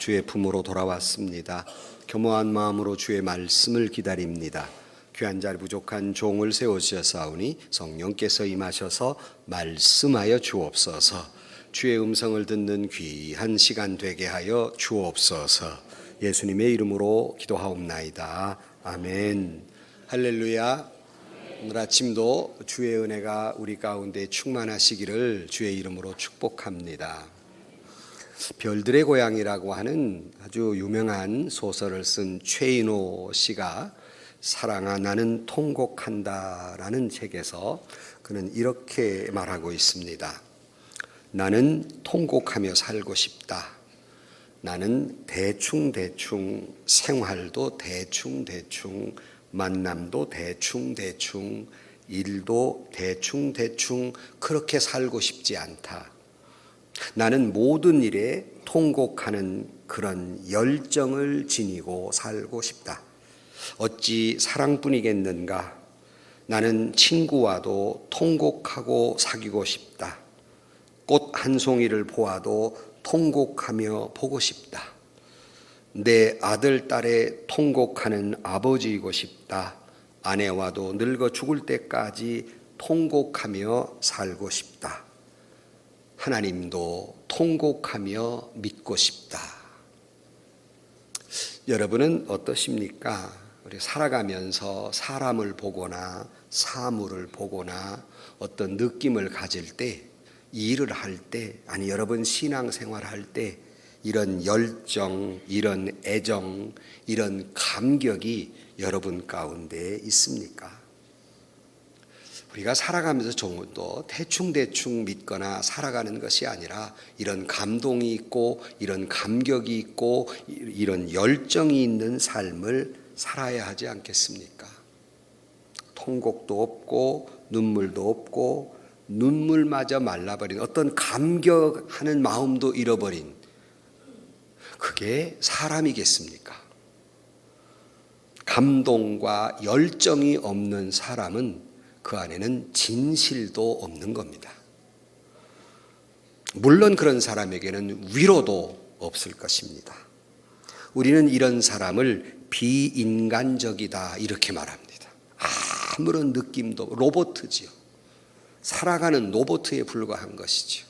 주의 품으로 돌아왔습니다. 겸허한 마음으로 주의 말씀을 기다립니다. 귀한 자리 부족한 종을 세우셨사오니 성령께서 임하셔서 말씀하여 주옵소서. 주의 음성을 듣는 귀한 시간 되게 하여 주옵소서. 예수님의 이름으로 기도하옵나이다. 아멘. 할렐루야. 오늘 아침도 주의 은혜가 우리 가운데 충만하시기를 주의 이름으로 축복합니다. 별들의 고향이라고 하는 아주 유명한 소설을 쓴 최인호 씨가 사랑아 나는 통곡한다라는 책에서 그는 이렇게 말하고 있습니다. 나는 통곡하며 살고 싶다. 나는 대충대충 생활도 대충대충 만남도 대충대충 일도 대충대충 그렇게 살고 싶지 않다. 나는 모든 일에 통곡하는 그런 열정을 지니고 살고 싶다. 어찌 사랑뿐이겠는가? 나는 친구와도 통곡하고 사귀고 싶다. 꽃 한 송이를 보아도 통곡하며 보고 싶다. 내 아들, 딸의 통곡하는 아버지이고 싶다. 아내와도 늙어 죽을 때까지 통곡하며 살고 싶다. 하나님도 통곡하며 믿고 싶다. 여러분은 어떠십니까? 우리 살아가면서 사람을 보거나 사물을 보거나 어떤 느낌을 가질 때, 일을 할 때, 아니 여러분 신앙생활 할 때 이런 열정, 이런 애정, 이런 감격이 여러분 가운데 있습니까? 우리가 살아가면서 정도 대충대충 믿거나 살아가는 것이 아니라 이런 감동이 있고 이런 감격이 있고 이런 열정이 있는 삶을 살아야 하지 않겠습니까? 통곡도 없고 눈물도 없고 눈물마저 말라버린 어떤 감격하는 마음도 잃어버린 그게 사람이겠습니까? 감동과 열정이 없는 사람은 그 안에는 진실도 없는 겁니다. 물론 그런 사람에게는 위로도 없을 것입니다. 우리는 이런 사람을 비인간적이다 이렇게 말합니다. 아무런 느낌도 로봇이지요. 살아가는 로봇에 불과한 것이지요.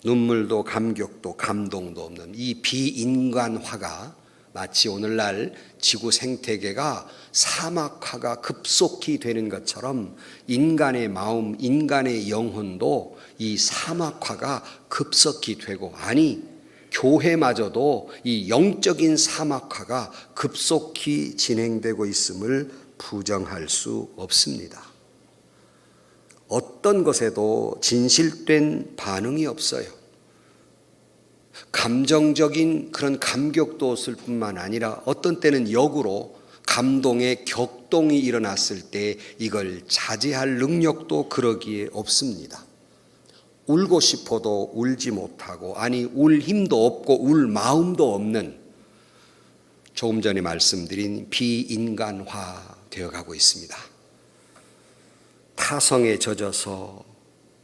눈물도 감격도 감동도 없는 이 비인간화가 마치 오늘날 지구 생태계가 사막화가 급속히 되는 것처럼 인간의 마음, 인간의 영혼도 이 사막화가 급속히 되고, 아니 교회마저도 이 영적인 사막화가 급속히 진행되고 있음을 부정할 수 없습니다. 어떤 것에도 진실된 반응이 없어요. 감정적인 그런 감격도 없을 뿐만 아니라 어떤 때는 역으로 감동의 격동이 일어났을 때 이걸 자제할 능력도 그러기에 없습니다. 울고 싶어도 울지 못하고, 아니 울 힘도 없고 울 마음도 없는, 조금 전에 말씀드린 비인간화 되어가고 있습니다. 타성에 젖어서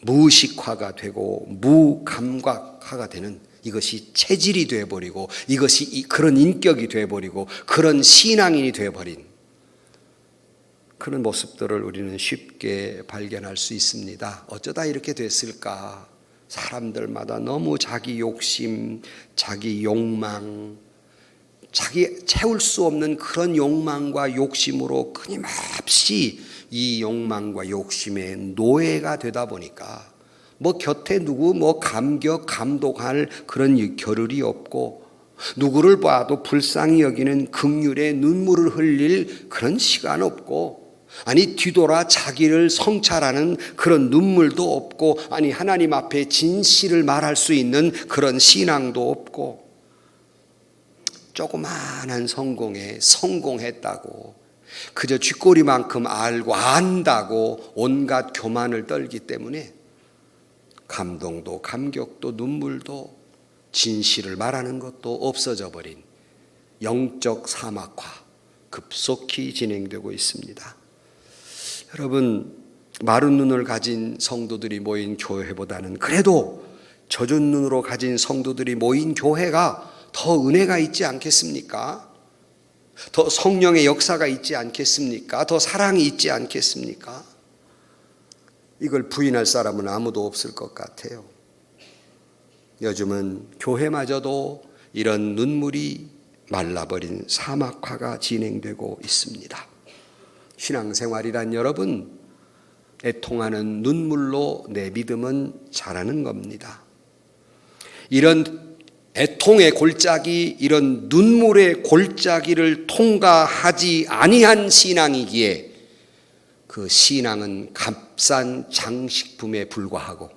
무의식화가 되고 무감각화가 되는, 이것이 체질이 되어버리고 이것이 그런 인격이 되어버리고 그런 신앙인이 되어버린 그런 모습들을 우리는 쉽게 발견할 수 있습니다. 어쩌다 이렇게 됐을까? 사람들마다 너무 자기 욕심, 자기 욕망, 자기 채울 수 없는 그런 욕망과 욕심으로 끊임없이 이 욕망과 욕심의 노예가 되다 보니까 뭐 곁에 누구 뭐 감격, 감동할 그런 겨를이 없고, 누구를 봐도 불쌍히 여기는 긍휼의 눈물을 흘릴 그런 시간 없고, 아니 뒤돌아 자기를 성찰하는 그런 눈물도 없고, 아니 하나님 앞에 진실을 말할 수 있는 그런 신앙도 없고, 조그마한 성공에 성공했다고 그저 쥐꼬리만큼 알고 안다고 온갖 교만을 떨기 때문에 감동도 감격도 눈물도 진실을 말하는 것도 없어져 버린 영적 사막화 급속히 진행되고 있습니다. 여러분, 마른 눈을 가진 성도들이 모인 교회보다는 그래도 젖은 눈으로 가진 성도들이 모인 교회가 더 은혜가 있지 않겠습니까? 더 성령의 역사가 있지 않겠습니까? 더 사랑이 있지 않겠습니까? 이걸 부인할 사람은 아무도 없을 것 같아요. 요즘은 교회마저도 이런 눈물이 말라버린 사막화가 진행되고 있습니다. 신앙생활이란 여러분, 애통하는 눈물로 내 믿음은 자라는 겁니다. 이런 애통의 골짜기, 이런 눈물의 골짜기를 통과하지 아니한 신앙이기에 그 신앙은 값싼 장식품에 불과하고,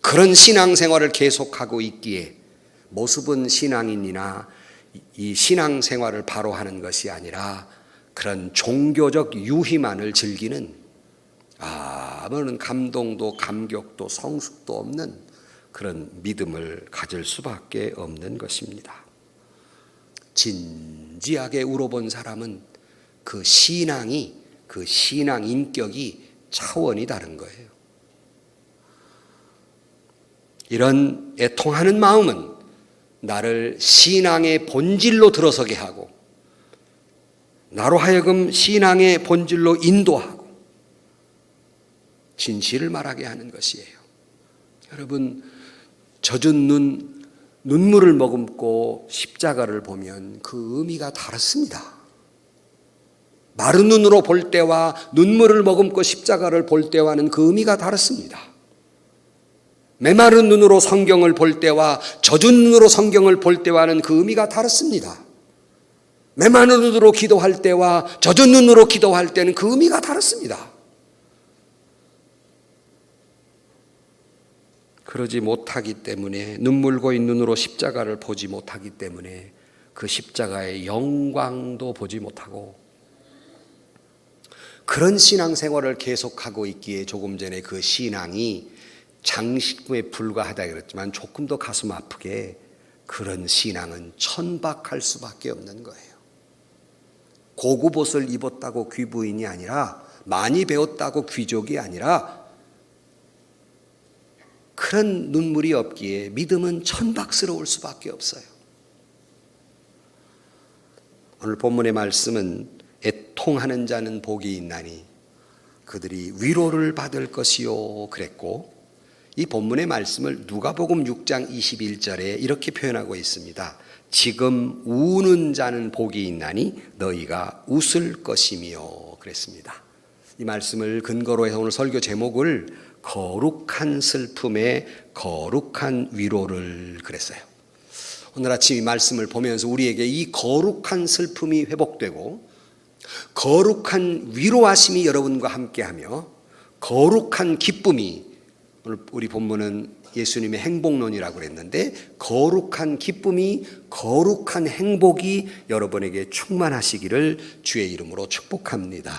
그런 신앙생활을 계속하고 있기에 모습은 신앙인이나 이 신앙생활을 바로 하는 것이 아니라 그런 종교적 유희만을 즐기는 아무런 감동도 감격도 성숙도 없는 그런 믿음을 가질 수밖에 없는 것입니다. 진지하게 울어본 사람은 그 신앙이, 그 신앙 인격이 차원이 다른 거예요. 이런 애통하는 마음은 나를 신앙의 본질로 들어서게 하고, 나로 하여금 신앙의 본질로 인도하고 진실을 말하게 하는 것이에요. 여러분, 젖은 눈물을 머금고 십자가를 보면 그 의미가 다릅니다. 마른 눈으로 볼 때와 눈물을 머금고 십자가를 볼 때와는 그 의미가 다릅니다. 메마른 눈으로 성경을 볼 때와 젖은 눈으로 성경을 볼 때와는 그 의미가 다릅니다. 메마른 눈으로 기도할 때와 젖은 눈으로 기도할 때는 그 의미가 다릅니다. 그러지 못하기 때문에, 눈물 고인 눈으로 십자가를 보지 못하기 때문에 그 십자가의 영광도 보지 못하고, 그런 신앙생활을 계속하고 있기에 조금 전에 그 신앙이 장식품에 불과하다 그랬지만 조금 더 가슴 아프게 그런 신앙은 천박할 수밖에 없는 거예요. 고급 옷을 입었다고 귀부인이 아니라, 많이 배웠다고 귀족이 아니라, 그런 눈물이 없기에 믿음은 천박스러울 수밖에 없어요. 오늘 본문의 말씀은 애통하는 자는 복이 있나니 그들이 위로를 받을 것이요 그랬고, 이 본문의 말씀을 누가복음 6장 21절에 이렇게 표현하고 있습니다. 지금 우는 자는 복이 있나니 너희가 웃을 것이며 그랬습니다. 이 말씀을 근거로 해서 오늘 설교 제목을 거룩한 슬픔에 거룩한 위로를 그랬어요. 오늘 아침 이 말씀을 보면서 우리에게 이 거룩한 슬픔이 회복되고 거룩한 위로하심이 여러분과 함께하며 거룩한 기쁨이, 오늘 우리 본문은 예수님의 행복론이라고 그랬는데, 거룩한 기쁨이, 거룩한 행복이 여러분에게 충만하시기를 주의 이름으로 축복합니다.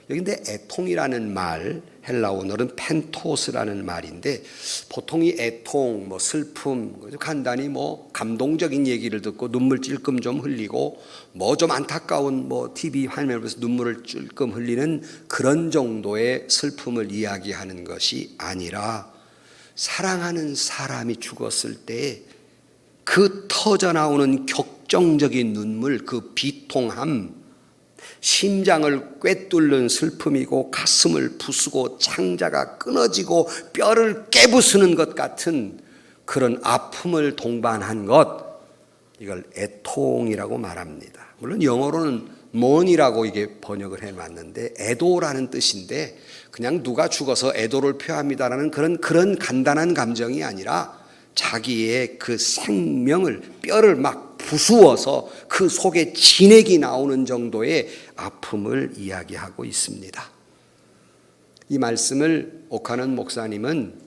여기 근데 애통이라는 말, 헬라어는 펜토스라는 말인데, 보통 이 애통, 슬픔, 간단히 감동적인 얘기를 듣고 눈물 찔끔 좀 흘리고 좀 안타까운 TV 화면을 보면서 눈물을 찔끔 흘리는 그런 정도의 슬픔을 이야기하는 것이 아니라, 사랑하는 사람이 죽었을 때 그 터져 나오는 격정적인 눈물, 그 비통함, 심장을 꿰뚫는 슬픔이고 가슴을 부수고 창자가 끊어지고 뼈를 깨부수는 것 같은 그런 아픔을 동반한 것, 이걸 애통이라고 말합니다. 물론 영어로는 mourn이라고 이게 번역을 해놨는데 애도라는 뜻인데, 그냥 누가 죽어서 애도를 표합니다라는 그런 간단한 감정이 아니라 자기의 그 생명을, 뼈를 막 부수어서 그 속에 진액이 나오는 정도의 아픔을 이야기하고 있습니다. 이 말씀을 오카는 목사님은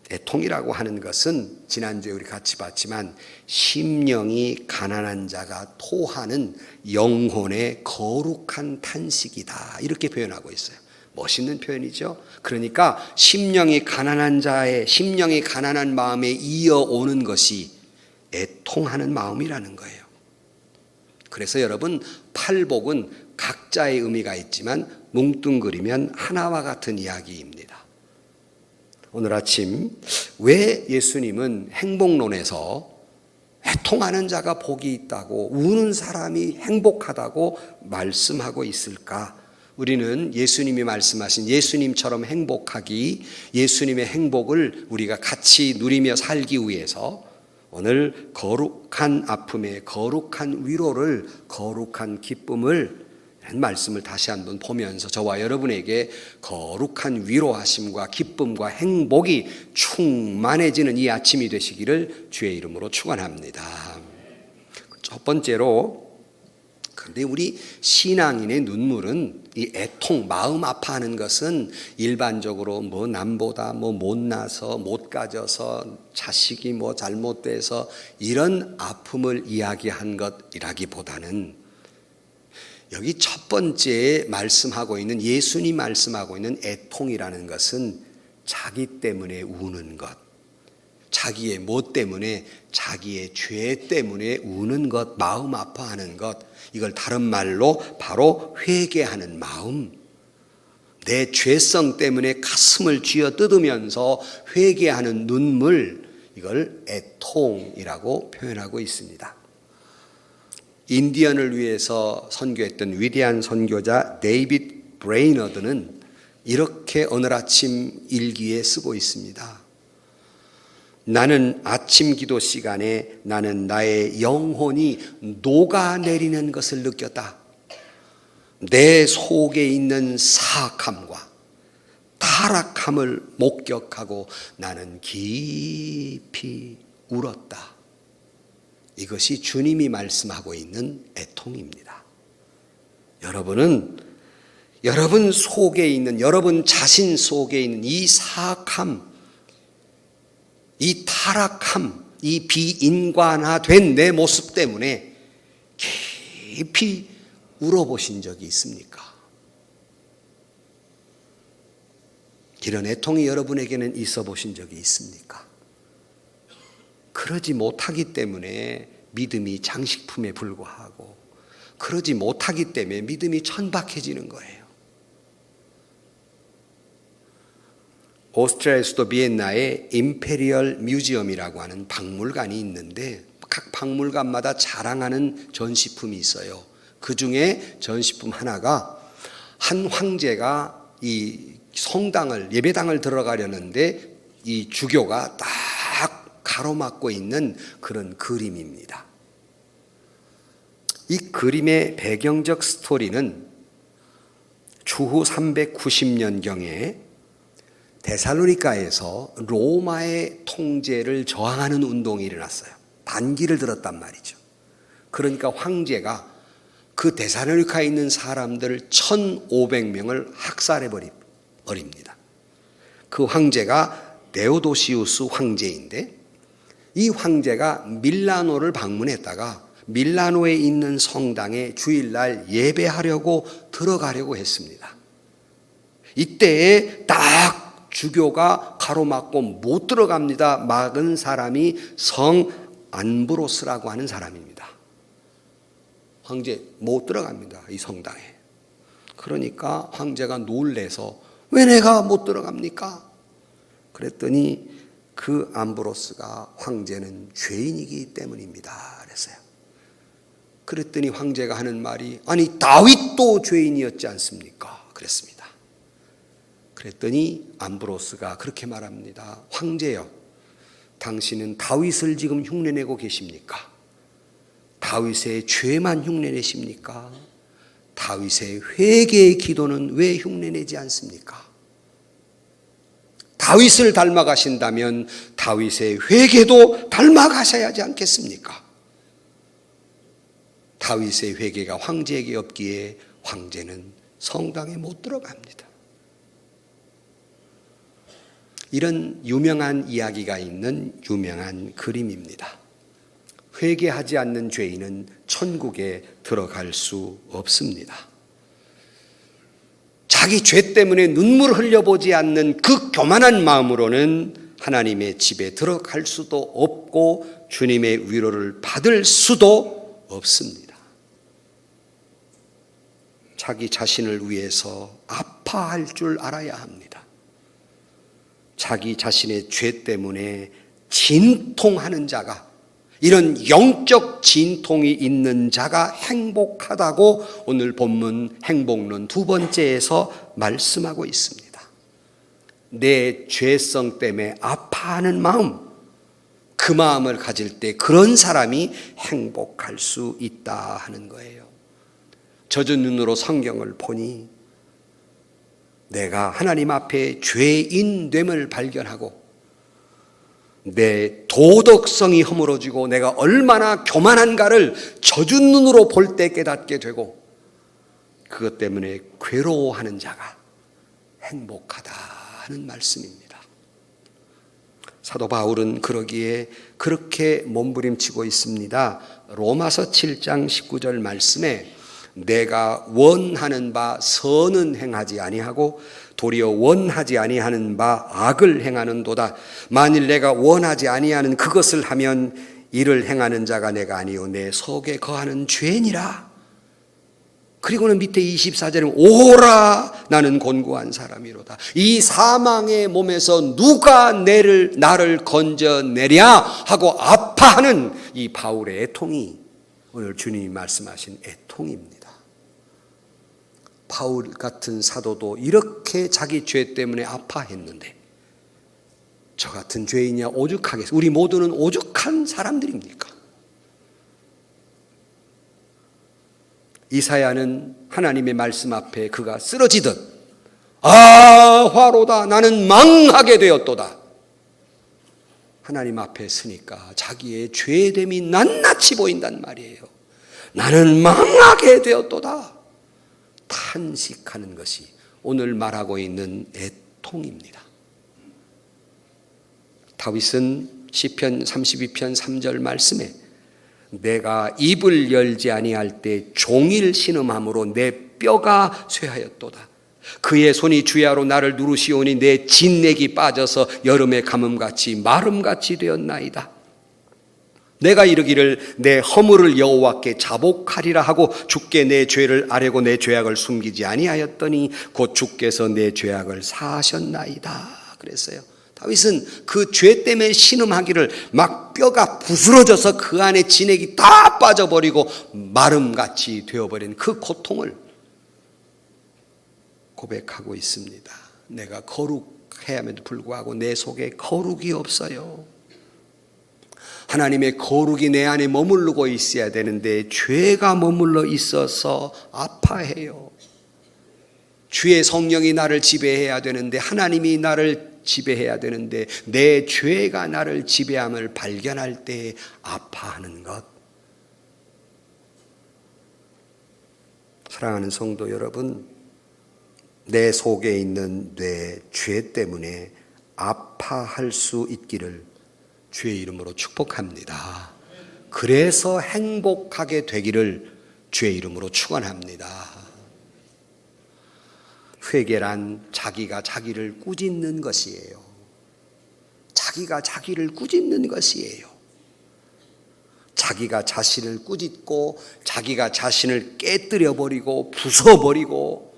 애통이라고 하는 것은 지난주에 우리 같이 봤지만 심령이 가난한 자가 토하는 영혼의 거룩한 탄식이다, 이렇게 표현하고 있어요. 멋있는 표현이죠. 그러니까 심령이 가난한 자의, 심령이 가난한 마음에 이어오는 것이 애통하는 마음이라는 거예요. 그래서 여러분, 팔복은 각자의 의미가 있지만 뭉뚱그리면 하나와 같은 이야기입니다. 오늘 아침 왜 예수님은 행복론에서 애통하는 자가 복이 있다고, 우는 사람이 행복하다고 말씀하고 있을까? 우리는 예수님이 말씀하신 예수님처럼 행복하기, 예수님의 행복을 우리가 같이 누리며 살기 위해서 오늘 거룩한 아픔에 거룩한 위로를, 거룩한 기쁨을 말씀을 다시 한번 보면서 저와 여러분에게 거룩한 위로하심과 기쁨과 행복이 충만해지는 이 아침이 되시기를 주의 이름으로 축원합니다. 첫 번째로, 그런데 우리 신앙인의 눈물은 이 애통, 마음 아파하는 것은 일반적으로 뭐 남보다 뭐 못나서, 못 가져서, 자식이 뭐 잘못돼서 이런 아픔을 이야기한 것이라기보다는 여기 첫 번째 말씀하고 있는, 예수님 말씀하고 있는 애통이라는 것은 자기 때문에 우는 것, 자기의 못 때문에, 자기의 죄 때문에 우는 것, 마음 아파하는 것, 이걸 다른 말로 바로 회개하는 마음, 내 죄성 때문에 가슴을 쥐어 뜯으면서 회개하는 눈물, 이걸 애통이라고 표현하고 있습니다. 인디언을 위해서 선교했던 위대한 선교자 데이빗 브레이너드는 이렇게 오늘 아침 일기에 쓰고 있습니다. 나는 아침 기도 시간에 나는 나의 영혼이 녹아내리는 것을 느꼈다. 내 속에 있는 사악함과 타락함을 목격하고 나는 깊이 울었다. 이것이 주님이 말씀하고 있는 애통입니다. 여러분은 여러분 속에 있는, 여러분 자신 속에 있는 이 사악함, 이 타락함, 이 비인간화된 내 모습 때문에 깊이 울어보신 적이 있습니까? 이런 애통이 여러분에게는 있어 보신 적이 있습니까? 그러지 못하기 때문에 믿음이 장식품에 불과하고, 그러지 못하기 때문에 믿음이 천박해지는 거예요. 오스트리아 수도 비엔나에 임페리얼 뮤지엄이라고 하는 박물관이 있는데 각 박물관마다 자랑하는 전시품이 있어요. 그 중에 전시품 하나가 한 황제가 이 성당을, 예배당을 들어가려는데 이 주교가 딱 가로막고 있는 그런 그림입니다. 이 그림의 배경적 스토리는 주후 390년경에 데살로니가에서 로마의 통제를 저항하는 운동이 일어났어요. 반기를 들었단 말이죠. 그러니까 황제가 그 데살로니가에 있는 사람들 1,500명을 학살해 버립니다. 그 황제가 데오도시우스 황제인데, 이 황제가 밀라노를 방문했다가 밀라노에 있는 성당에 주일날 예배하려고 들어가려고 했습니다. 이때에 딱 주교가 가로막고 못 들어갑니다. 막은 사람이 성 안브로스라고 하는 사람입니다. 황제 못 들어갑니다, 이 성당에. 그러니까 황제가 놀래서 왜 내가 못 들어갑니까? 그랬더니 그 안브로스가 황제는 죄인이기 때문입니다 그랬어요. 그랬더니 황제가 하는 말이, 아니 다윗도 죄인이었지 않습니까? 그랬습니다. 그랬더니 안브로스가 그렇게 말합니다. 황제여, 당신은 다윗을 지금 흉내내고 계십니까? 다윗의 죄만 흉내내십니까? 다윗의 회개의 기도는 왜 흉내내지 않습니까? 다윗을 닮아가신다면 다윗의 회개도 닮아가셔야 하지 않겠습니까? 다윗의 회개가 황제에게 없기에 황제는 성당에 못 들어갑니다. 이런 유명한 이야기가 있는 유명한 그림입니다. 회개하지 않는 죄인은 천국에 들어갈 수 없습니다. 자기 죄 때문에 눈물을 흘려보지 않는 그 교만한 마음으로는 하나님의 집에 들어갈 수도 없고 주님의 위로를 받을 수도 없습니다. 자기 자신을 위해서 아파할 줄 알아야 합니다. 자기 자신의 죄 때문에 진통하는 자가, 이런 영적 진통이 있는 자가 행복하다고 오늘 본문 행복론 두 번째에서 말씀하고 있습니다. 내 죄성 때문에 아파하는 마음, 그 마음을 가질 때 그런 사람이 행복할 수 있다 하는 거예요. 젖은 눈으로 성경을 보니 내가 하나님 앞에 죄인됨을 발견하고 내 도덕성이 허물어지고 내가 얼마나 교만한가를 젖은 눈으로 볼 때 깨닫게 되고, 그것 때문에 괴로워하는 자가 행복하다 하는 말씀입니다. 사도 바울은 그러기에 그렇게 몸부림치고 있습니다. 로마서 7장 19절 말씀에 내가 원하는 바 선은 행하지 아니하고 도리어 원하지 아니하는 바 악을 행하는도다. 만일 내가 원하지 아니하는 그것을 하면 이를 행하는 자가 내가 아니요 내 속에 거하는 죄니라. 그리고는 밑에 24절에 오라 나는 곤고한 사람이로다. 이 사망의 몸에서 누가 나를 건져내랴 하고 아파하는 이 바울의 애통이 오늘 주님이 말씀하신 애통입니다. 바울 같은 사도도 이렇게 자기 죄 때문에 아파했는데 저 같은 죄인이야 오죽하겠어. 우리 모두는 오죽한 사람들입니까? 이사야는 하나님의 말씀 앞에 그가 쓰러지듯 화로다 나는 망하게 되었도다. 하나님 앞에 서니까 자기의 죄됨이 낱낱이 보인단 말이에요. 나는 망하게 되었도다. 탄식하는 것이 오늘 말하고 있는 애통입니다. 다윗은 시편 32편 3절 말씀에 내가 입을 열지 아니할 때 종일 신음함으로 내 뼈가 쇠하였도다. 그의 손이 주야로 나를 누르시오니 내 진액이 빠져서 여름의 가뭄같이 마름같이 되었나이다. 내가 이르기를 내 허물을 여호와께 자복하리라 하고 주께 내 죄를 아뢰고 내 죄악을 숨기지 아니하였더니 곧 주께서 내 죄악을 사하셨나이다 그랬어요. 다윗은 그 죄 때문에 신음하기를 막 뼈가 부스러져서 그 안에 진액이 다 빠져버리고 마름같이 되어버린 그 고통을 고백하고 있습니다. 내가 거룩해야에도 불구하고 내 속에 거룩이 없어요. 하나님의 거룩이 내 안에 머무르고 있어야 되는데 죄가 머물러 있어서 아파해요. 주의 성령이 나를 지배해야 되는데 하나님이 나를 지배해야 되는데 내 죄가 나를 지배함을 발견할 때 아파하는 것. 사랑하는 성도 여러분, 내 속에 있는 내 죄 때문에 아파할 수 있기를 주의 이름으로 축복합니다. 그래서 행복하게 되기를 주의 이름으로 축원합니다. 회개란 자기가 자기를 꾸짖는 것이에요. 자기가 자기를 꾸짖는 것이에요. 자기가 자신을 꾸짖고 자기가 자신을 깨뜨려버리고 부숴버리고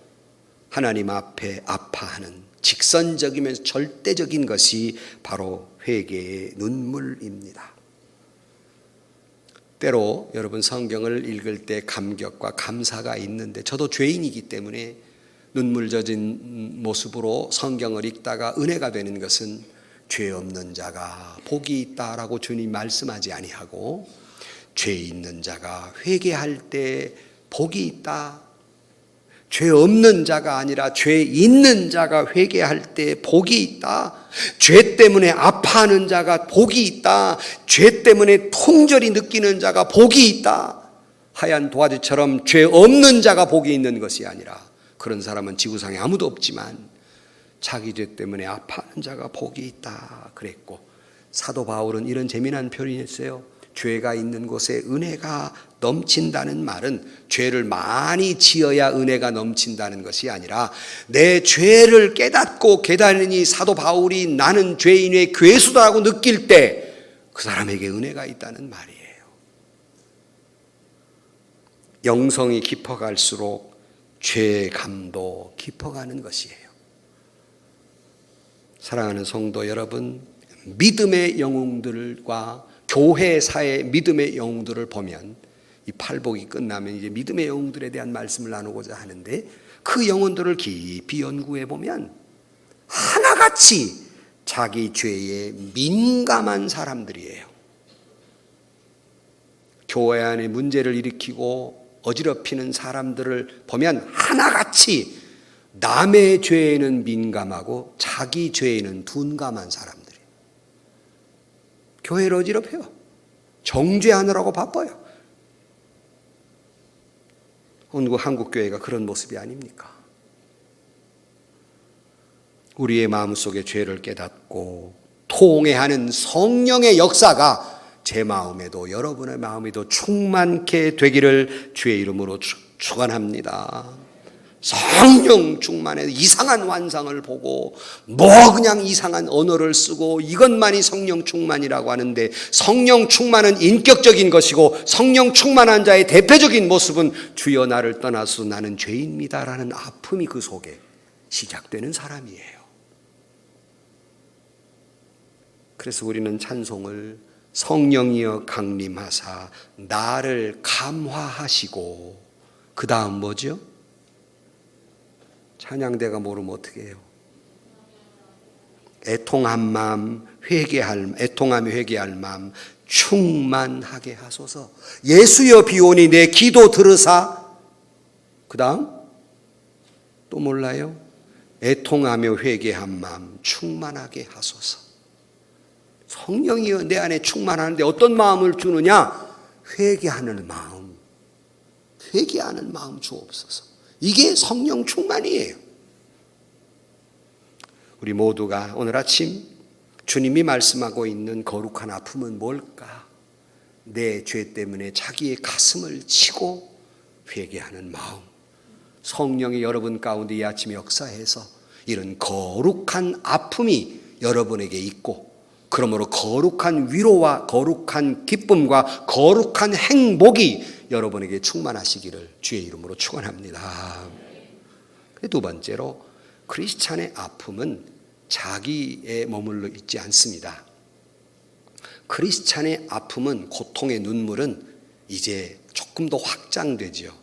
하나님 앞에 아파하는 직선적이면서 절대적인 것이 바로 회개의 눈물입니다. 때로 여러분 성경을 읽을 때 감격과 감사가 있는데 저도 죄인이기 때문에 눈물 젖은 모습으로 성경을 읽다가 은혜가 되는 것은 죄 없는 자가 복이 있다라고 주님 말씀하지 아니하고 죄 있는 자가 회개할 때 복이 있다. 죄 없는 자가 아니라 죄 있는 자가 회개할 때 복이 있다. 죄 때문에 아파하는 자가 복이 있다. 죄 때문에 통절히 느끼는 자가 복이 있다. 하얀 도화지처럼 죄 없는 자가 복이 있는 것이 아니라 그런 사람은 지구상에 아무도 없지만 자기 죄 때문에 아파하는 자가 복이 있다 그랬고, 사도 바울은 이런 재미난 표현이 했어요. 죄가 있는 곳에 은혜가 넘친다는 말은 죄를 많이 지어야 은혜가 넘친다는 것이 아니라 내 죄를 깨닫고 깨달으니 사도 바울이 나는 죄인의 괴수다라고 느낄 때 그 사람에게 은혜가 있다는 말이에요. 영성이 깊어갈수록 죄감도 깊어가는 것이에요. 사랑하는 성도 여러분, 믿음의 영웅들과 교회사의 믿음의 영웅들을 보면 이 팔복이 끝나면 이제 믿음의 영웅들에 대한 말씀을 나누고자 하는데, 그 영혼들을 깊이 연구해 보면 하나같이 자기 죄에 민감한 사람들이에요. 교회 안에 문제를 일으키고 어지럽히는 사람들을 보면 하나같이 남의 죄에는 민감하고 자기 죄에는 둔감한 사람들이에요. 교회를 어지럽혀요. 정죄하느라고 바빠요. 오늘 한국교회가 그런 모습이 아닙니까? 우리의 마음속에 죄를 깨닫고 통회하는 성령의 역사가 제 마음에도 여러분의 마음에도 충만케 되기를 주의 이름으로 축원합니다. 성령 충만해서 이상한 환상을 보고 그냥 이상한 언어를 쓰고 이것만이 성령 충만이라고 하는데, 성령 충만은 인격적인 것이고 성령 충만한 자의 대표적인 모습은 주여 나를 떠나서 나는 죄인입니다라는 아픔이 그 속에 시작되는 사람이에요. 그래서 우리는 찬송을 성령이여 강림하사 나를 감화하시고, 그 다음 뭐죠? 찬양대가 모르면 어떻게 해요? 애통한 마음 애통하며 회개할 마음 충만하게 하소서. 예수여 비오니 내 기도 들으사. 그 다음 또 몰라요? 애통하며 회개한 마음 충만하게 하소서. 성령이여 내 안에 충만하는데 어떤 마음을 주느냐? 회개하는 마음 주옵소서. 이게 성령 충만이에요. 우리 모두가 오늘 아침 주님이 말씀하고 있는 거룩한 아픔은 뭘까? 내 죄 때문에 자기의 가슴을 치고 회개하는 마음. 성령이 여러분 가운데 이 아침에 역사해서 이런 거룩한 아픔이 여러분에게 있고, 그러므로 거룩한 위로와 거룩한 기쁨과 거룩한 행복이 여러분에게 충만하시기를 주의 이름으로 축원합니다. 두 번째로, 크리스찬의 아픔은 자기에 머물러 있지 않습니다. 크리스찬의 아픔은, 고통의 눈물은 이제 조금 더 확장되죠.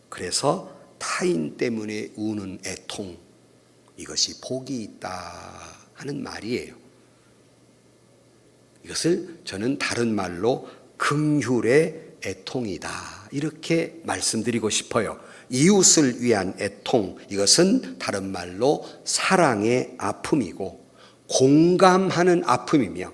그래서 타인 때문에 우는 애통, 이것이 복이 있다 하는 말이에요. 이것을 저는 다른 말로 긍휼의 애통이다 이렇게 말씀드리고 싶어요. 이웃을 위한 애통, 이것은 다른 말로 사랑의 아픔이고, 공감하는 아픔이며,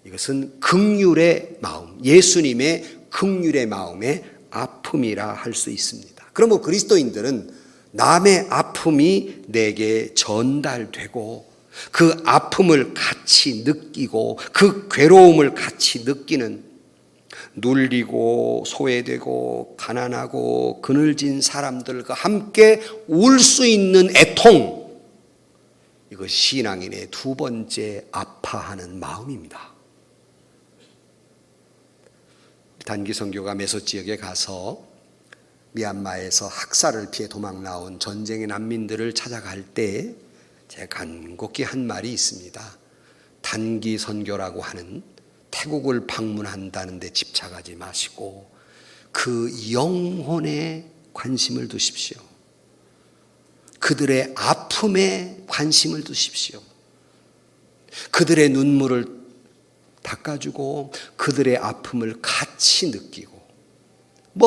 이것은 긍휼의 마음, 예수님의 긍휼의 마음의 아픔이라 할 수 있습니다. 그러므로 그리스도인들은 남의 아픔이 내게 전달되고 그 아픔을 같이 느끼고 그 괴로움을 같이 느끼는, 눌리고 소외되고 가난하고 그늘진 사람들과 함께 울 수 있는 애통, 이것이 신앙인의 두 번째 아파하는 마음입니다. 단기 선교가 메소 지역에 가서 미얀마에서 학살을 피해 도망 나온 전쟁의 난민들을 찾아갈 때 제가 간곡히 한 말이 있습니다. 단기 선교라고 하는 태국을 방문한다는 데 집착하지 마시고 그 영혼에 관심을 두십시오. 그들의 아픔에 관심을 두십시오. 그들의 눈물을 닦아주고 그들의 아픔을 같이 느끼고,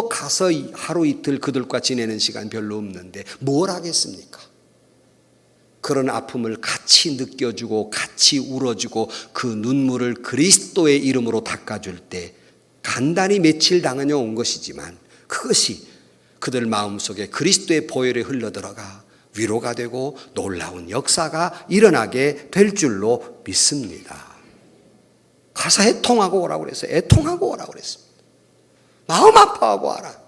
가서 하루 이틀 그들과 지내는 시간 별로 없는데 뭘 하겠습니까? 그런 아픔을 같이 느껴주고 같이 울어주고 그 눈물을 그리스도의 이름으로 닦아줄 때 간단히 며칠 당하여 온 것이지만 그것이 그들 마음속에 그리스도의 보혈에 흘러들어가 위로가 되고 놀라운 역사가 일어나게 될 줄로 믿습니다. 가서 애통하고 오라고 그랬어요. 애통하고 오라고 그랬습니다. 마음 아파하고 와라.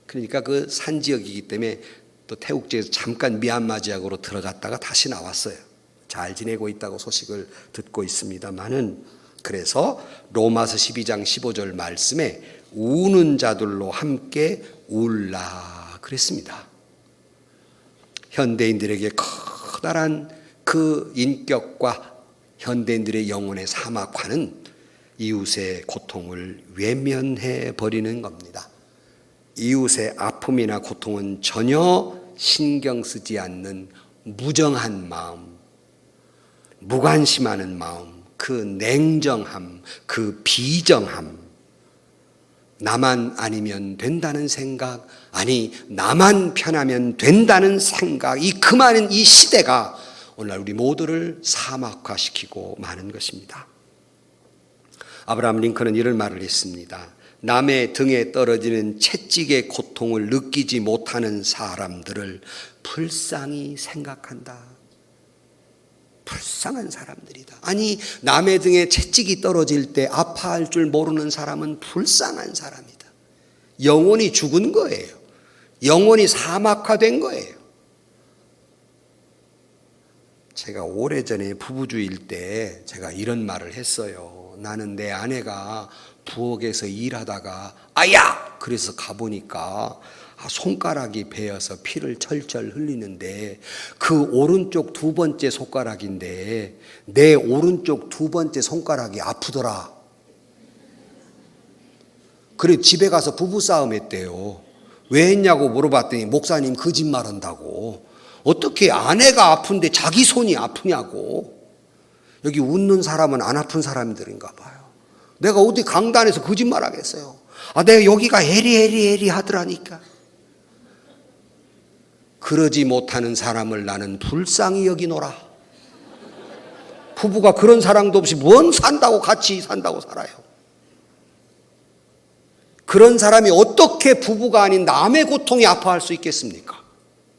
그러니까 그 산지역이기 때문에 또 태국 지역에서 잠깐 미얀마 지역으로 들어갔다가 다시 나왔어요. 잘 지내고 있다고 소식을 듣고 있습니다만은, 그래서 로마서 12장 15절 말씀에 우는 자들로 함께 울라 그랬습니다. 현대인들에게 처달한 그 인격과 현대인들의 영혼의 사막화는 이웃의 고통을 외면해 버리는 겁니다. 이웃의 아픔이나 고통은 전혀 신경 쓰지 않는 무정한 마음, 무관심하는 마음, 그 냉정함, 그 비정함, 나만 아니면 된다는 생각, 아니 나만 편하면 된다는 생각, 이 그 많은 이 시대가 오늘날 우리 모두를 사막화시키고 마는 것입니다. 아브라함 링컨은 이런 말을 했습니다. 남의 등에 떨어지는 채찍의 고통을 느끼지 못하는 사람들을 불쌍히 생각한다. 불쌍한 사람들이다. 아니 남의 등에 채찍이 떨어질 때 아파할 줄 모르는 사람은 불쌍한 사람이다. 영혼이 죽은 거예요. 영혼이 사막화된 거예요. 제가 오래전에 부부주의일 때 제가 이런 말을 했어요. 나는 내 아내가 부엌에서 일하다가 아야! 그래서 가보니까 손가락이 베어서 피를 철철 흘리는데 그 오른쪽 두 번째 손가락인데 내 오른쪽 두 번째 손가락이 아프더라. 그래 집에 가서 부부싸움 했대요. 왜 했냐고 물어봤더니 목사님 거짓말한다고. 어떻게 아내가 아픈데 자기 손이 아프냐고. 여기 웃는 사람은 안 아픈 사람들인가 봐요. 내가 어디 강단에서 거짓말하겠어요. 내가 여기가 에리 하더라니까. 그러지 못하는 사람을 나는 불쌍히 여기노라. 부부가 그런 사랑도 없이 뭔 산다고 같이 산다고 살아요. 그런 사람이 어떻게 부부가 아닌 남의 고통에 아파할 수 있겠습니까?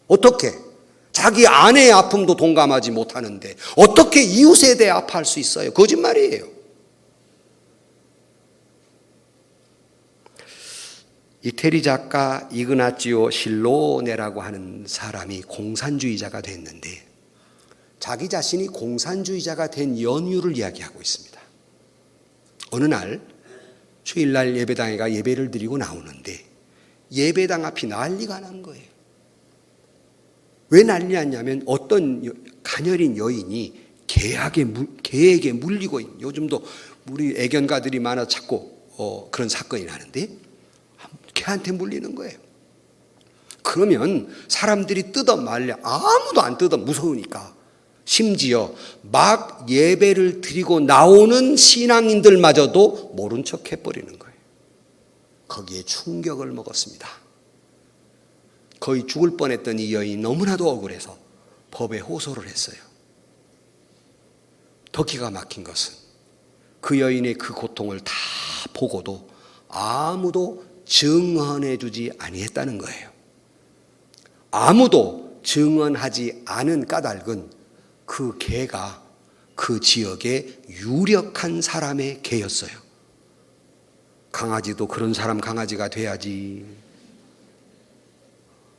어떻게? 자기 아내의 아픔도 동감하지 못하는데 어떻게 이웃에 대해 아파할 수 있어요? 거짓말이에요. 이태리 작가 이그나치오 실로네라고 하는 사람이 공산주의자가 됐는데 자기 자신이 공산주의자가 된 연유를 이야기하고 있습니다. 어느 날 주일날 예배당에 가 예배를 드리고 나오는데 예배당 앞이 난리가 난 거예요. 왜 난리 났냐면 어떤 가녀린 여인이 개에게 물리고 있는, 요즘도 우리 애견가들이 많아 자꾸 그런 사건이 나는데 개한테 물리는 거예요. 그러면 사람들이 뜯어 말려. 아무도 안 뜯어, 무서우니까. 심지어 막 예배를 드리고 나오는 신앙인들마저도 모른 척 해버리는 거예요. 거기에 충격을 먹었습니다. 거의 죽을 뻔했던 이 여인이 너무나도 억울해서 법에 호소를 했어요. 더 기가 막힌 것은 그 여인의 그 고통을 다 보고도 아무도 증언해 주지 아니했다는 거예요. 아무도 증언하지 않은 까닭은 그 개가 그 지역의 유력한 사람의 개였어요. 강아지도 그런 사람 강아지가 돼야지.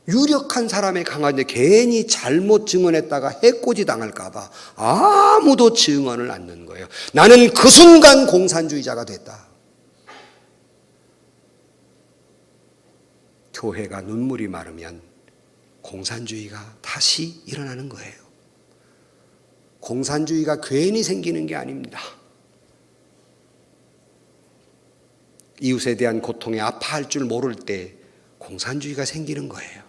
유력한 사람의 강아지인데 괜히 잘못 증언했다가 해코지 당할까 봐 아무도 증언을 안 넣는 거예요. 나는 그 순간 공산주의자가 됐다. 교회가 눈물이 마르면 공산주의가 다시 일어나는 거예요. 공산주의가 괜히 생기는 게 아닙니다. 이웃에 대한 고통에 아파할 줄 모를 때 공산주의가 생기는 거예요.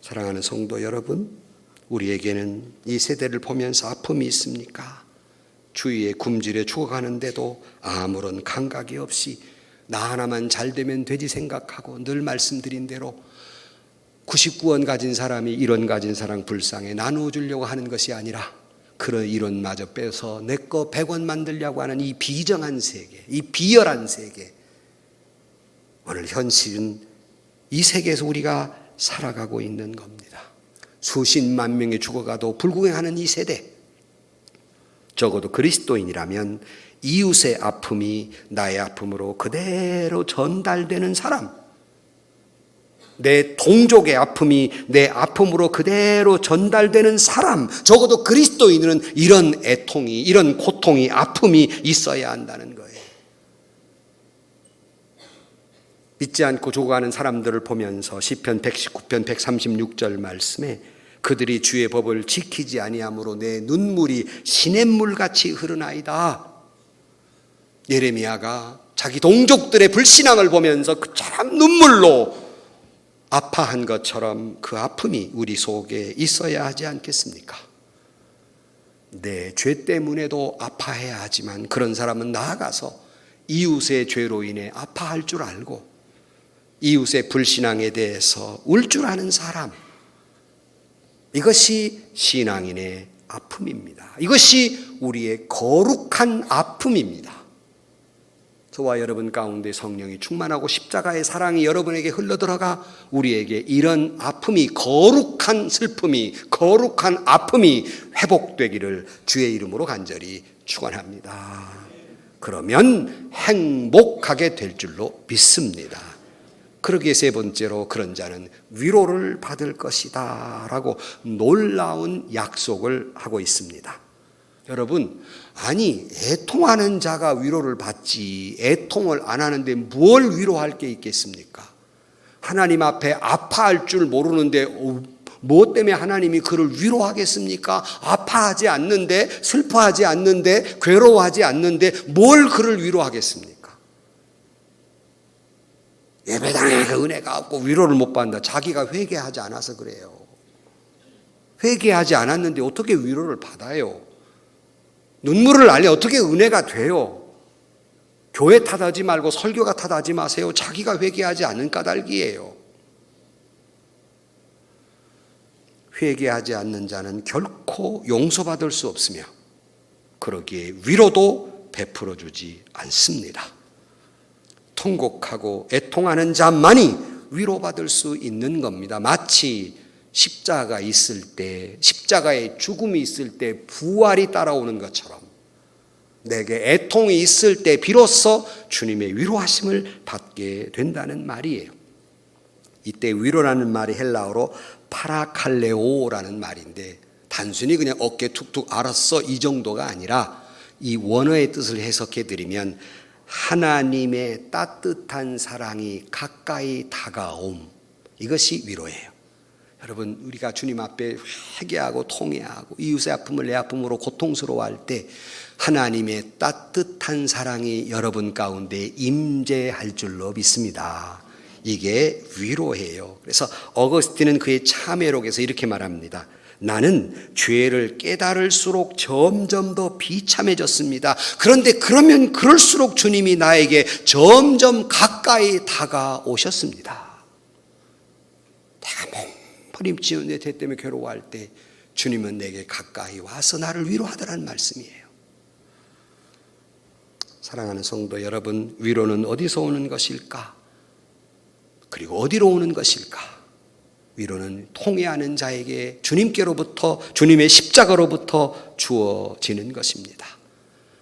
사랑하는 성도 여러분, 우리에게는 이 세대를 보면서 아픔이 있습니까? 주위의 굶주려 죽어가는데도 아무런 감각이 없이 나 하나만 잘 되면 되지 생각하고 늘 말씀드린 대로 99원 가진 사람이 1원 가진 사람 불쌍해 나누어 주려고 하는 것이 아니라 그런 1원마저 빼서 내 거 100원 만들려고 하는 이 비정한 세계, 이 비열한 세계. 오늘 현실은 이 세계에서 우리가 살아가고 있는 겁니다. 수십만 명이 죽어가도 불구경하는 이 세대. 적어도 그리스도인이라면 이웃의 아픔이 나의 아픔으로 그대로 전달되는 사람, 내 동족의 아픔이 내 아픔으로 그대로 전달되는 사람, 적어도 그리스도인은 이런 애통이, 이런 고통이, 아픔이 있어야 한다는 거예요. 믿지 않고 죽어가는 사람들을 보면서 시편 119편 136절 말씀에 그들이 주의 법을 지키지 아니함으로 내 눈물이 시냇물같이 흐르나이다. 예레미야가 자기 동족들의 불신앙을 보면서 그처럼 눈물로 아파한 것처럼 그 아픔이 우리 속에 있어야 하지 않겠습니까? 내 죄 때문에도 아파해야 하지만 그런 사람은 나아가서 이웃의 죄로 인해 아파할 줄 알고 이웃의 불신앙에 대해서 울 줄 아는 사람, 이것이 신앙인의 아픔입니다. 이것이 우리의 거룩한 아픔입니다. 저와 여러분 가운데 성령이 충만하고 십자가의 사랑이 여러분에게 흘러들어가 우리에게 이런 아픔이, 거룩한 슬픔이, 거룩한 아픔이 회복되기를 주의 이름으로 간절히 축원합니다. 그러면 행복하게 될 줄로 믿습니다. 그러기에 세 번째로 그런 자는 위로를 받을 것이다 라고 놀라운 약속을 하고 있습니다. 여러분, 아니 애통하는 자가 위로를 받지 애통을 안 하는데 뭘 위로할 게 있겠습니까? 하나님 앞에 아파할 줄 모르는데 뭐 때문에 하나님이 그를 위로하겠습니까? 아파하지 않는데, 슬퍼하지 않는데, 괴로워하지 않는데 뭘 그를 위로하겠습니까? 예배당에 은혜가 없고 위로를 못 받는다. 자기가 회개하지 않아서 그래요. 회개하지 않았는데 어떻게 위로를 받아요? 눈물을 날려 어떻게 은혜가 돼요? 교회 탓하지 말고 설교가 탓하지 마세요. 자기가 회개하지 않은 까닭이에요. 회개하지 않는 자는 결코 용서받을 수 없으며 그러기에 위로도 베풀어 주지 않습니다. 통곡하고 애통하는 자만이 위로받을 수 있는 겁니다. 마치 십자가 있을 때, 십자가의 죽음이 있을 때 부활이 따라오는 것처럼 내게 애통이 있을 때 비로소 주님의 위로하심을 받게 된다는 말이에요. 이때 위로라는 말이 헬라어로 파라칼레오라는 말인데 단순히 그냥 어깨 툭툭 알았어 이 정도가 아니라 이 원어의 뜻을 해석해 드리면 하나님의 따뜻한 사랑이 가까이 다가옴, 이것이 위로예요. 여러분, 우리가 주님 앞에 회개하고 통회하고 이웃의 아픔을 내 아픔으로 고통스러워할 때 하나님의 따뜻한 사랑이 여러분 가운데 임재할 줄로 믿습니다. 이게 위로예요. 그래서 어거스틴은 그의 참회록에서 이렇게 말합니다. 나는 죄를 깨달을수록 점점 더 비참해졌습니다. 그런데 그러면 그럴수록 주님이 나에게 점점 가까이 다가오셨습니다. 내가 몸부림치는 내 죄 때문에 괴로워할 때 주님은 내게 가까이 와서 나를 위로하더라는 말씀이에요. 사랑하는 성도 여러분, 위로는 어디서 오는 것일까? 그리고 어디로 오는 것일까? 위로는 통회하는 자에게 주님께로부터, 주님의 십자가로부터 주어지는 것입니다.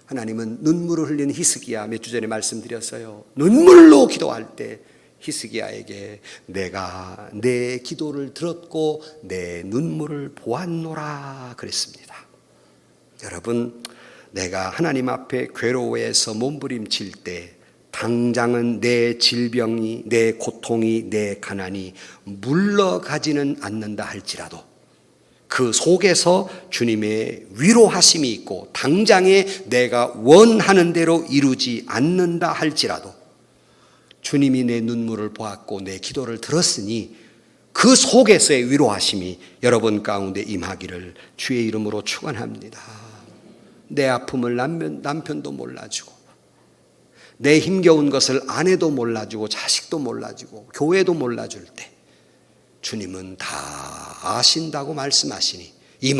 하나님은 눈물을 흘린 히스기야, 몇 주 전에 말씀드렸어요. 눈물로 기도할 때 히스기야에게 내가 내 기도를 들었고 내 눈물을 보았노라 그랬습니다. 여러분, 내가 하나님 앞에 괴로워해서 몸부림칠 때 당장은 내 질병이, 내 고통이, 내 가난이 물러가지는 않는다 할지라도 그 속에서 주님의 위로하심이 있고 당장에 내가 원하는 대로 이루지 않는다 할지라도 주님이 내 눈물을 보았고 내 기도를 들었으니 그 속에서의 위로하심이 여러분 가운데 임하기를 주의 이름으로 축원합니다. 내 아픔을 남편도 몰라주고 내 힘겨운 것을 아내도 몰라주고 자식도 몰라주고 교회도 몰라줄 때 주님은 다 아신다고 말씀하시니 이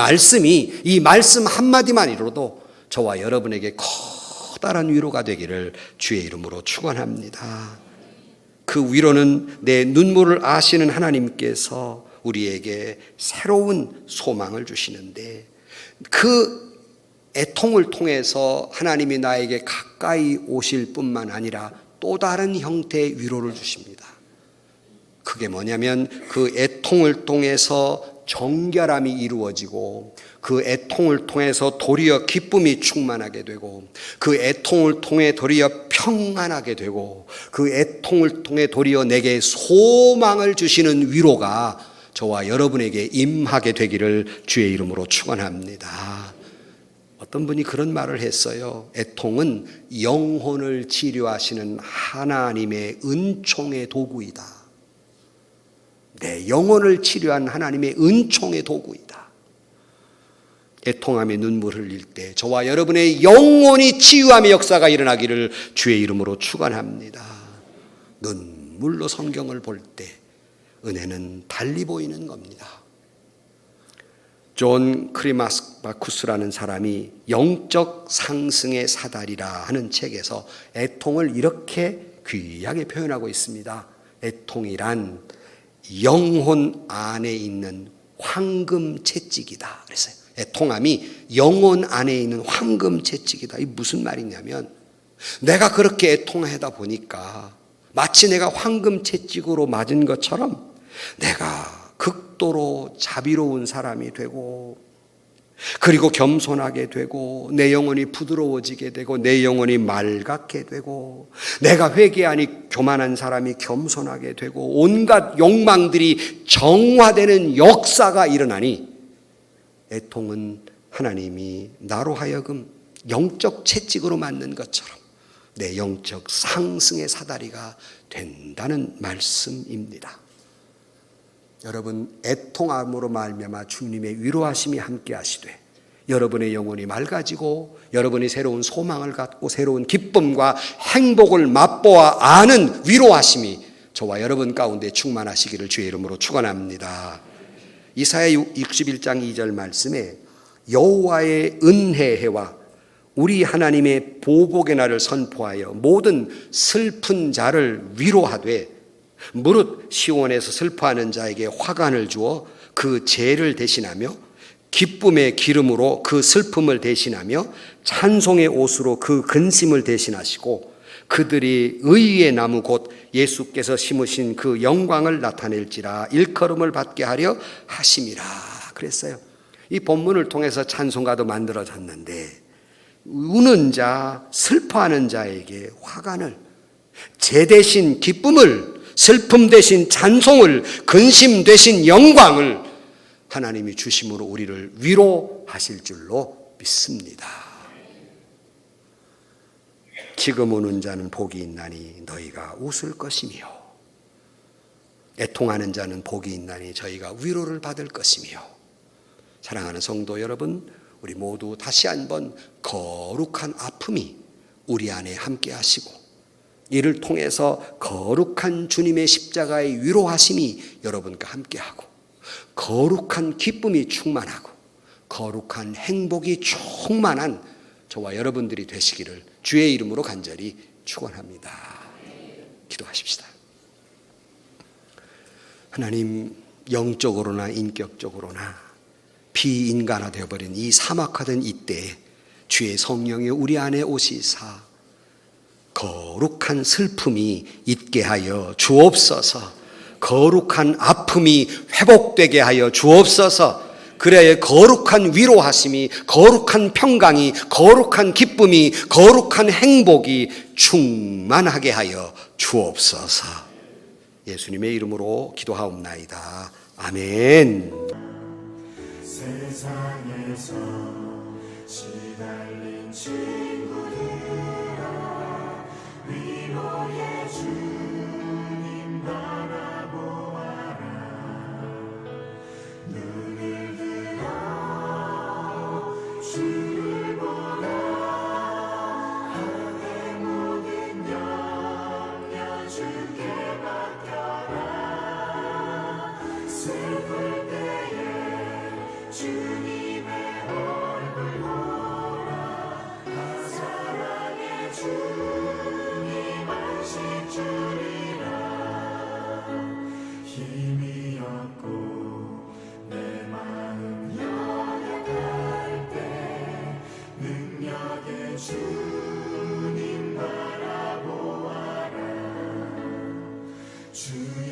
말씀 한마디만 이뤄도 저와 여러분에게 커다란 위로가 되기를 주의 이름으로 축원합니다. 그 위로는 내 눈물을 아시는 하나님께서 우리에게 새로운 소망을 주시는데 그 애통을 통해서 하나님이 나에게 가까이 오실 뿐만 아니라 또 다른 형태의 위로를 주십니다. 그게 뭐냐면 그 애통을 통해서 정결함이 이루어지고 그 애통을 통해서 도리어 기쁨이 충만하게 되고 그 애통을 통해 도리어 평안하게 되고 그 애통을 통해 도리어 내게 소망을 주시는 위로가 저와 여러분에게 임하게 되기를 주의 이름으로 축원합니다. 어떤 분이 그런 말을 했어요. 애통은 영혼을 치료하시는 하나님의 은총의 도구이다. 내 영혼을 치료한 하나님의 은총의 도구이다. 애통함에 눈물 흘릴 때 저와 여러분의 영혼이 치유함의 역사가 일어나기를 주의 이름으로 축원합니다. 눈물로 성경을 볼 때 은혜는 달리 보이는 겁니다. 존 크리마스바쿠스라는 사람이 영적 상승의 사다리라 하는 책에서 애통을 이렇게 귀하게 표현하고 있습니다. 애통이란 영혼 안에 있는 황금 채찍이다 그랬어요. 애통함이 영혼 안에 있는 황금 채찍이다. 이게 무슨 말이냐면 내가 그렇게 애통하다 보니까 마치 내가 황금 채찍으로 맞은 것처럼 내가 극도로 자비로운 사람이 되고 그리고 겸손하게 되고 내 영혼이 부드러워지게 되고 내 영혼이 맑게 되고 내가 회개하니 교만한 사람이 겸손하게 되고 온갖 욕망들이 정화되는 역사가 일어나니 애통은 하나님이 나로 하여금 영적 채찍으로 맞는 것처럼 내 영적 상승의 사다리가 된다는 말씀입니다. 여러분, 애통함으로 말미암아 주님의 위로하심이 함께 하시되 여러분의 영혼이 맑아지고 여러분이 새로운 소망을 갖고 새로운 기쁨과 행복을 맛보아 아는 위로하심이 저와 여러분 가운데 충만하시기를 주의 이름으로 축원합니다. 이사야 61장 2절 말씀에 여호와의 은혜해와 우리 하나님의 보복의 날을 선포하여 모든 슬픈 자를 위로하되 무릇 시온에서 슬퍼하는 자에게 화관을 주어 그 죄를 대신하며 기쁨의 기름으로 그 슬픔을 대신하며 찬송의 옷으로 그 근심을 대신하시고 그들이 의의 나무 곧 예수께서 심으신 그 영광을 나타낼지라 일컬음을 받게 하려 하심이라 그랬어요. 이 본문을 통해서 찬송가도 만들어졌는데 우는 자, 슬퍼하는 자에게 화관을, 죄 대신 기쁨을, 슬픔 대신 찬송을, 근심 대신 영광을 하나님이 주심으로 우리를 위로하실 줄로 믿습니다. 지금 우는 자는 복이 있나니 너희가 웃을 것이며 애통하는 자는 복이 있나니 저희가 위로를 받을 것이며. 사랑하는 성도 여러분, 우리 모두 다시 한번 거룩한 아픔이 우리 안에 함께 하시고 이를 통해서 거룩한 주님의 십자가의 위로하심이 여러분과 함께하고 거룩한 기쁨이 충만하고 거룩한 행복이 충만한 저와 여러분들이 되시기를 주의 이름으로 간절히 축원합니다. 기도하십시다. 하나님, 영적으로나 인격적으로나 비인간화 되어버린 이 사막화된 이때에 주의 성령이 우리 안에 오시사 거룩한 슬픔이 있게 하여 주옵소서. 거룩한 아픔이 회복되게 하여 주옵소서. 그래야 거룩한 위로하심이, 거룩한 평강이, 거룩한 기쁨이, 거룩한 행복이 충만하게 하여 주옵소서. 예수님의 이름으로 기도하옵나이다. 아멘. 세상에서 시달린 친구들아 위로의 주님 바라보아라. 눈을 들어 주를 보라. 하늘의 모든 영역 주께 맡겨라. 슬플 때에 주님의 얼굴 보라. 사랑의 주님 안식 주리라. 힘이 없고 내 마음 연약할 때 능력의 주님 바라보아라. 주의